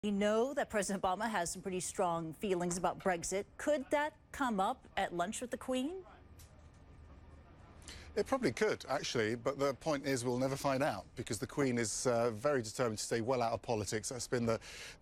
We know that President Obama has some pretty strong feelings about Brexit. Could that come up at lunch with the Queen? It probably could, actually, but the point is we'll never find out because the Queen is very determined to stay well out of politics. That's been the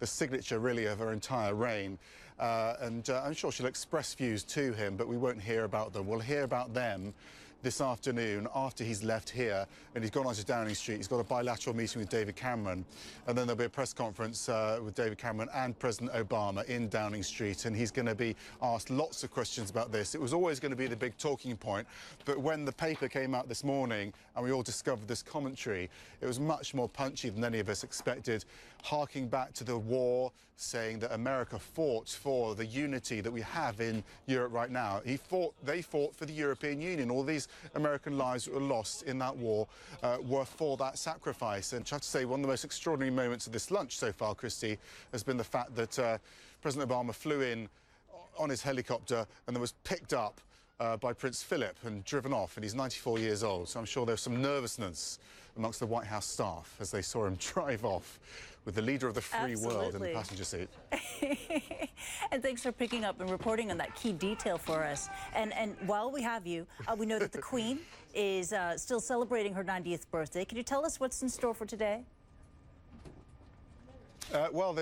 signature, really, of her entire reign. And I'm sure she'll express views to him, but we won't hear about them. We'll hear about them this afternoon after he's left here and he's gone on to Downing Street. He's got a bilateral meeting with David Cameron, and then there'll be a press conference with David Cameron and President Obama in Downing Street, and he's going to be asked lots of questions about this. It was always going to be the big talking point, but when the paper came out this morning and we all discovered this commentary, it was much more punchy than any of us expected, harking back to the war, saying that America fought for the unity that we have in Europe right now. They fought for the European Union. All these American lives that were lost in that war were for that sacrifice. And I have to say, one of the most extraordinary moments of this lunch so far, Christy, has been the fact that President Obama flew in on his helicopter and then was picked up by Prince Philip and driven off, and he's 94 years old. So I'm sure there was some nervousness amongst the White House staff as they saw him drive off with the leader of the free world in the passenger seat. And thanks for picking up and reporting on that key detail for us. And while we have you, we know that the Queen is still celebrating her 90th birthday. Can you tell us what's in store for today? Well,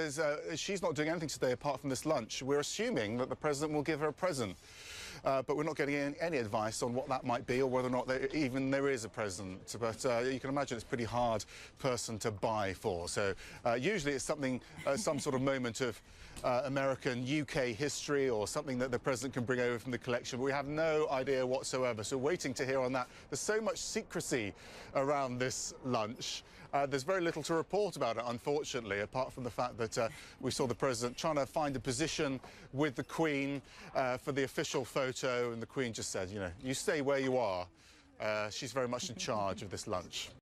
she's not doing anything today apart from this lunch. We're assuming that the President will give her a present. But we're not getting any advice on what that might be or whether or not there is a present. But you can imagine it's a pretty hard person to buy for. So usually it's something, some sort of moment of American UK history or something that the President can bring over from the collection. But we have no idea whatsoever. So waiting to hear on that. There's so much secrecy around this lunch. There's very little to report about it, unfortunately, apart from the fact that we saw the President trying to find a position with the Queen for the official photo, and the Queen just said, you know, you stay where you are. She's very much in charge of this lunch.